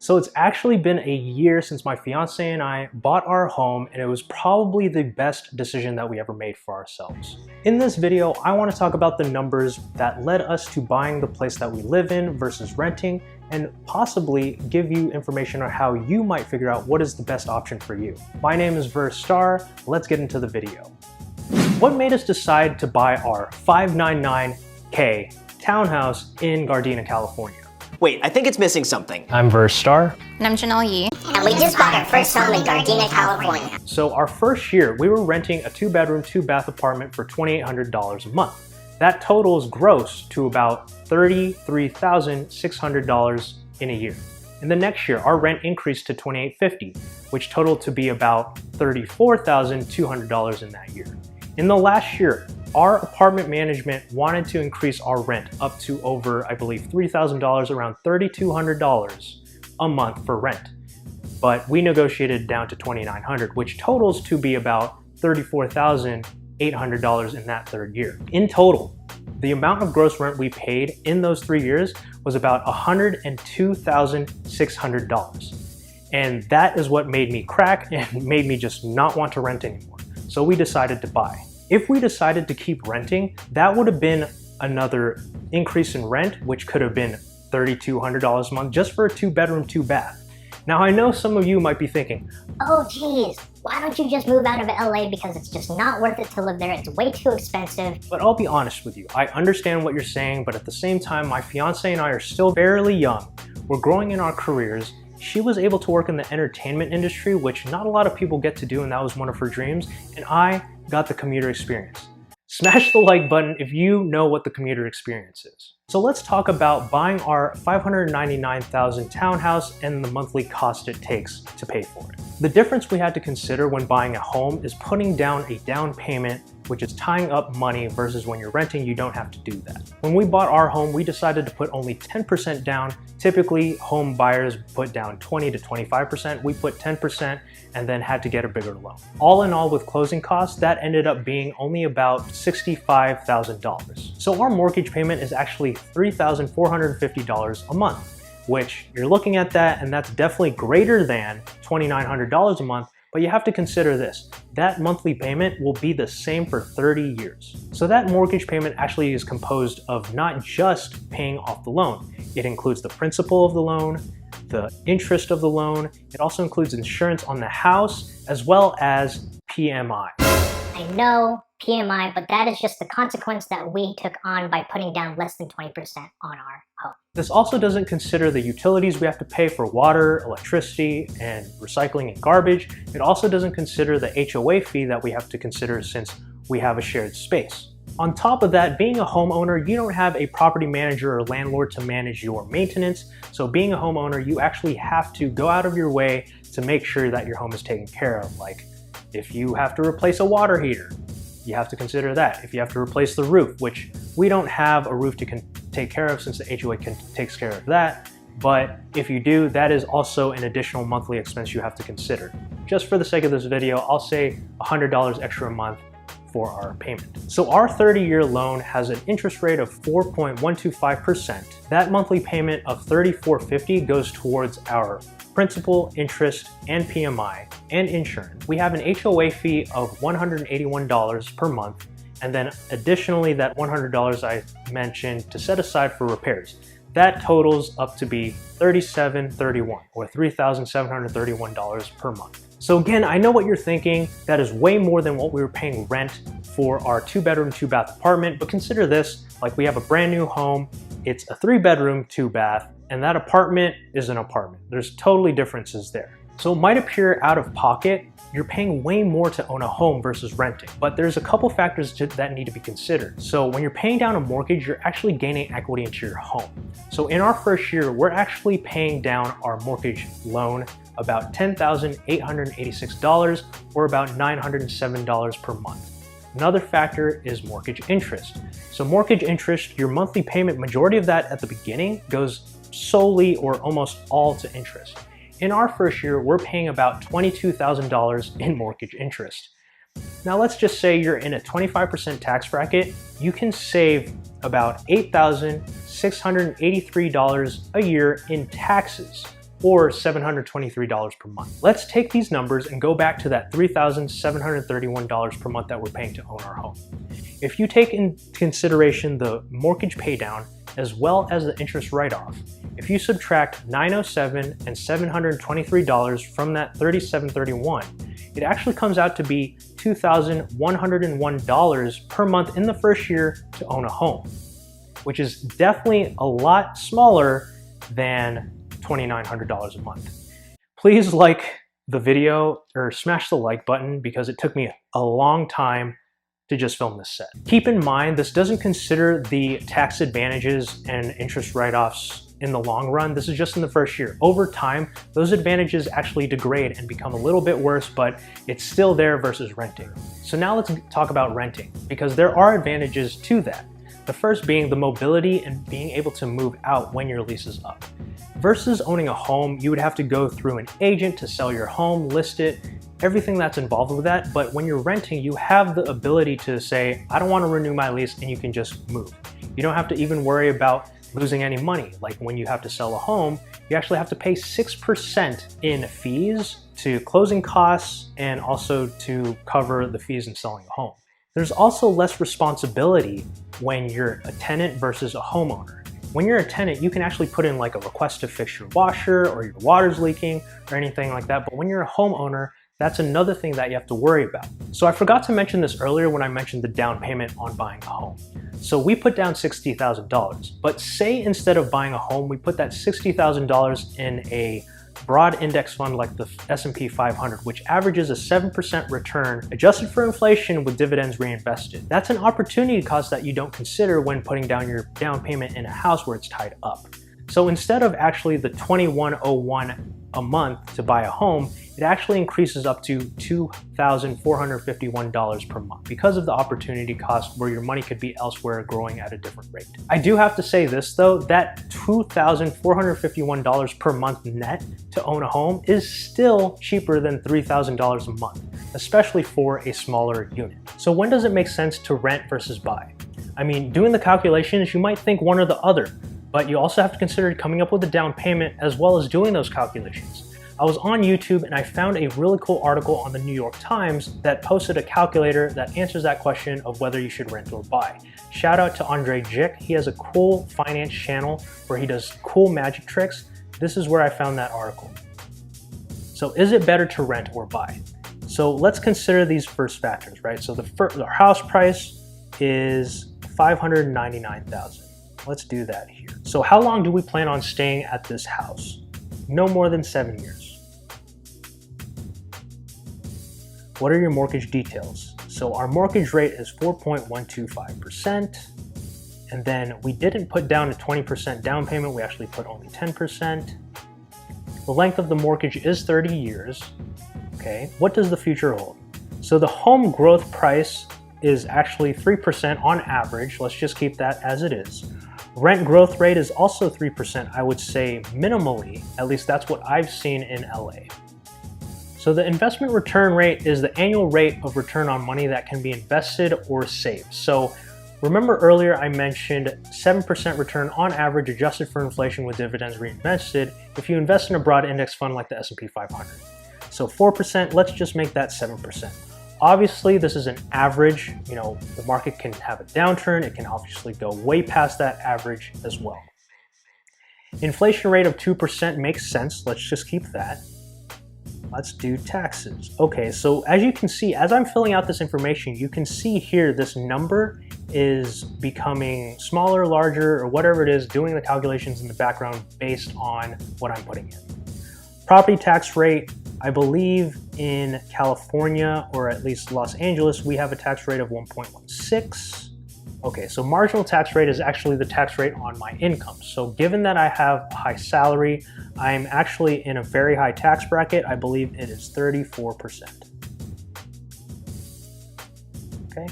So it's actually been a year since my fiance and I bought our home, and it was probably the best decision that we ever made for ourselves. In this video, I want to talk about the numbers that led us to buying the place that we live in versus renting, and possibly give you information on how you might figure out what is the best option for you. My name is Starr. Let's get into the video. What made us decide to buy our $599K townhouse in Gardena, California? Wait, I think it's missing something. I'm Starr. And I'm Janelle Yee. And we just bought our first home in Gardena, California. So our first year, we were renting a 2-bedroom, 2-bath apartment for $2,800 a month. That totals gross to about $33,600 in a year. In the next year, our rent increased to $2,850, which totaled to be about $34,200 in that year. In the last year, our apartment management wanted to increase our rent up to over, I believe, $3,000, around $3,200 a month for rent. But we negotiated down to $2,900, which totals to be about $34,800 in that third year. In total, the amount of gross rent we paid in those 3 years was about $102,600. And that is what made me crack and made me just not want to rent anymore. So we decided to buy. If we decided to keep renting, that would have been another increase in rent, which could have been $3,200 a month just for a 2-bedroom, 2-bath. Now, I know some of you might be thinking, oh geez, why don't you just move out of LA because it's just not worth it to live there, it's way too expensive. But I'll be honest with you, I understand what you're saying, but at the same time, my fiance and I are still fairly young. We're growing in our careers. She was able to work in the entertainment industry, which not a lot of people get to do, and that was one of her dreams, and I got the commuter experience. Smash the like button if you know what the commuter experience is. So let's talk about buying our $599,000 townhouse and the monthly cost it takes to pay for it. The difference we had to consider when buying a home is putting down a down payment, which is tying up money, versus when you're renting, you don't have to do that. When we bought our home, we decided to put only 10% down. Typically, home buyers put down 20 to 25%. We put 10% and then had to get a bigger loan. All in all, with closing costs, that ended up being only about $65,000. So our mortgage payment is actually $3,450 a month, which you're looking at that, and that's definitely greater than $2,900 a month. But you have to consider this, that monthly payment will be the same for 30 years. So that mortgage payment actually is composed of not just paying off the loan. It includes the principal of the loan, the interest of the loan. It also includes insurance on the house, as well as PMI. I know, PMI, but that is just the consequence that we took on by putting down less than 20% on our home. This also doesn't consider the utilities we have to pay for water, electricity, and recycling and garbage. It also doesn't consider the HOA fee that we have to consider since we have a shared space. On top of that, being a homeowner, you don't have a property manager or landlord to manage your maintenance. So being a homeowner, you actually have to go out of your way to make sure that your home is taken care of. Like if you have to replace a water heater, you have to consider that. If you have to replace the roof, which we don't have a roof to take care of since the HOA takes care of that. But if you do, that is also an additional monthly expense you have to consider. Just for the sake of this video, I'll say $100 extra a month for our payment. So our 30-year loan has an interest rate of 4.125%. That monthly payment of $3,450 goes towards our principal, interest, and PMI, and insurance. We have an HOA fee of $181 per month, and then additionally that $100 I mentioned to set aside for repairs. That totals up to be $3,731 or $3,731 per month. So again, I know what you're thinking, that is way more than what we were paying rent for our 2-bedroom, 2-bath apartment, but consider this, like we have a brand new home, it's a 3-bedroom, 2-bath, and that apartment is an apartment. There's totally differences there. So it might appear out of pocket, you're paying way more to own a home versus renting, but there's a couple factors that need to be considered. So when you're paying down a mortgage, you're actually gaining equity into your home. So in our first year, we're actually paying down our mortgage loan about $10,886 or about $907 per month. Another factor is mortgage interest. So mortgage interest, your monthly payment, majority of that at the beginning goes solely or almost all to interest. In our first year, we're paying about $22,000 in mortgage interest. Now let's just say you're in a 25% tax bracket, you can save about $8,683 a year in taxes or $723 per month. Let's take these numbers and go back to that $3,731 per month that we're paying to own our home. If you take in consideration the mortgage paydown as well as the interest write-off, if you subtract $907 and $723 from that $3,731, it actually comes out to be $2,101 per month in the first year to own a home, which is definitely a lot smaller than $2,900 a month. Please like the video or smash the like button because it took me a long time to just film this set. Keep in mind, this doesn't consider the tax advantages and interest write-offs in the long run. This is just in the first year. Over time, those advantages actually degrade and become a little bit worse, but it's still there versus renting. So now let's talk about renting, because there are advantages to that. The first being the mobility and being able to move out when your lease is up. Versus owning a home, you would have to go through an agent to sell your home, list it, everything that's involved with that. But when you're renting, you have the ability to say, I don't want to renew my lease, and you can just move. You don't have to even worry about losing any money. Like when you have to sell a home, you actually have to pay 6% in fees to closing costs and also to cover the fees in selling a home. There's also less responsibility when you're a tenant versus a homeowner. When you're a tenant, you can actually put in like a request to fix your washer or your water's leaking or anything like that. But when you're a homeowner, that's another thing that you have to worry about. So I forgot to mention this earlier when I mentioned the down payment on buying a home. So we put down $60,000, but say instead of buying a home, we put that $60,000 in a broad index fund like the S&P 500, which averages a 7% return adjusted for inflation with dividends reinvested. That's an opportunity cost that you don't consider when putting down your down payment in a house where it's tied up. So instead of actually the $2,101 a month to buy a home, it actually increases up to $2,451 per month because of the opportunity cost where your money could be elsewhere growing at a different rate. I do have to say this though, that $2,451 per month net to own a home is still cheaper than $3,000 a month, especially for a smaller unit. So when does it make sense to rent versus buy? I mean, doing the calculations, you might think one or the other, but you also have to consider coming up with a down payment as well as doing those calculations. I was on YouTube and I found a really cool article on the New York Times that posted a calculator that answers that question of whether you should rent or buy. Shout out to Andre Jick. He has a cool finance channel where he does cool magic tricks. This is where I found that article. So is it better to rent or buy? So let's consider these first factors, right? So the house price is $599,000. Let's do that here. So how long do we plan on staying at this house? No more than 7 years. What are your mortgage details? So our mortgage rate is 4.125%. And then we didn't put down a 20% down payment. We actually put only 10%. The length of the mortgage is 30 years. Okay, what does the future hold? So the home growth price is actually 3% on average. Let's just keep that as it is. Rent growth rate is also 3%, I would say minimally, at least that's what I've seen in LA. So the investment return rate is the annual rate of return on money that can be invested or saved. So remember earlier I mentioned 7% return on average adjusted for inflation with dividends reinvested if you invest in a broad index fund like the S&P 500. So 4%, let's just make that 7%. Obviously, this is an average. You know, the market can have a downturn. It can obviously go way past that average as well. Inflation rate of 2% makes sense. Let's just keep that. Let's do taxes. Okay, so as you can see, as I'm filling out this information, you can see here this number is becoming smaller, larger, or whatever it is, doing the calculations in the background based on what I'm putting in. Property tax rate, I believe in California, or at least Los Angeles, we have a tax rate of 1.16. Okay, so marginal tax rate is actually the tax rate on my income. So given that I have a high salary, I'm actually in a very high tax bracket. I believe it is 34%. Okay.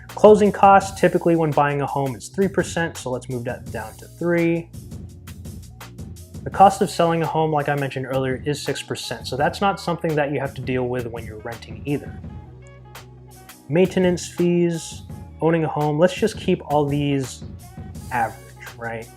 Closing costs, typically when buying a home is 3%, so let's move that down to 3. The cost of selling a home, like I mentioned earlier, is 6%, so that's not something that you have to deal with when you're renting either. Maintenance fees, owning a home, let's just keep all these average, right?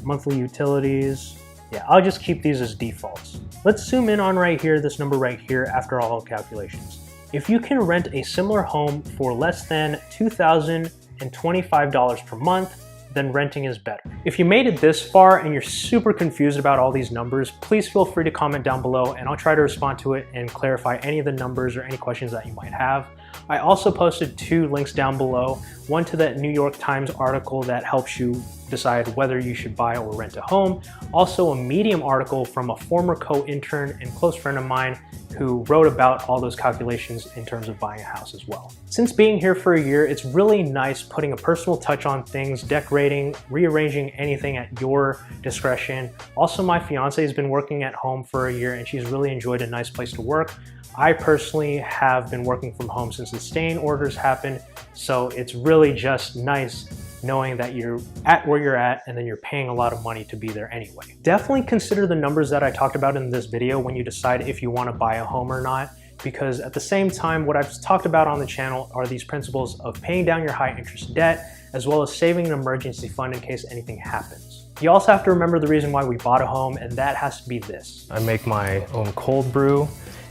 Monthly utilities, Yeah, I'll just keep these as defaults. Let's zoom in on right here, this number right here after all calculations. If you can rent a similar home for less than $2,025 per month, then renting is better. If you made it this far and you're super confused about all these numbers, please feel free to comment down below and I'll try to respond to it and clarify any of the numbers or any questions that you might have. I also posted 2 links down below, one to that New York Times article that helps you decide whether you should buy or rent a home, also a Medium article from a former co-intern and close friend of mine who wrote about all those calculations in terms of buying a house as well. Since being here for a year, it's really nice putting a personal touch on things, decorating, rearranging anything at your discretion. Also, my fiance has been working at home for a year and she's really enjoyed a nice place to work. I personally have been working from home since the stay-in orders happened, so it's really just nice knowing that you're at where you're at and then you're paying a lot of money to be there anyway. Definitely consider the numbers that I talked about in this video when you decide if you want to buy a home or not, because at the same time, what I've talked about on the channel are these principles of paying down your high interest debt, as well as saving an emergency fund in case anything happens. You also have to remember the reason why we bought a home, and that has to be this. I make my own cold brew,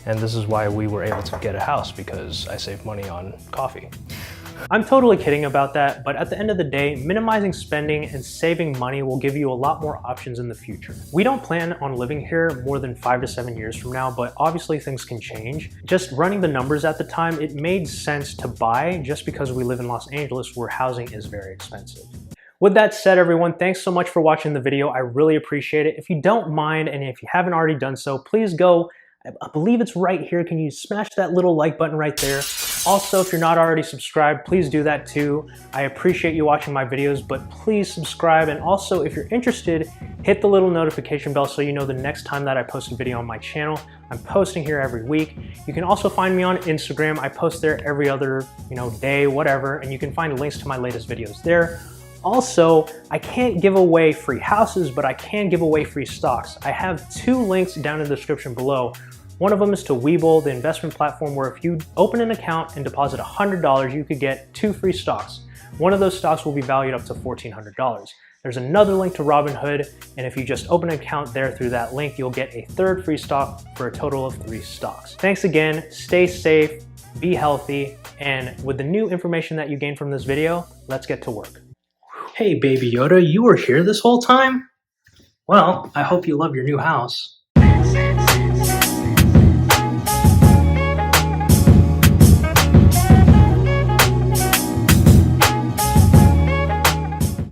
and this is why we were able to get a house, because I save money on coffee. I'm totally kidding about that, but at the end of the day, minimizing spending and saving money will give you a lot more options in the future. We don't plan on living here more than 5 to 7 years from now, but obviously things can change. Just running the numbers at the time, it made sense to buy just because we live in Los Angeles where housing is very expensive. With that said, everyone, thanks so much for watching the video. I really appreciate it. If you don't mind, and if you haven't already done so, please go, I believe it's right here. Can you smash that little like button right there? Also, if you're not already subscribed, please do that too. I appreciate you watching my videos, but please subscribe. And also, if you're interested, hit the little notification bell so you know the next time that I post a video on my channel. I'm posting here every week. You can also find me on Instagram. I post there every other, day, whatever, and you can find links to my latest videos there. Also, I can't give away free houses, but I can give away free stocks. I have 2 links down in the description below. One of them is to Webull, the investment platform where if you open an account and deposit $100, you could get 2 free stocks. One of those stocks will be valued up to $1,400. There's another link to Robinhood, and if you just open an account there through that link, you'll get a 3rd free stock for a total of 3 stocks. Thanks again, stay safe, be healthy, and with the new information that you gained from this video, let's get to work. Hey, Baby Yoda, you were here this whole time? Well, I hope you love your new house.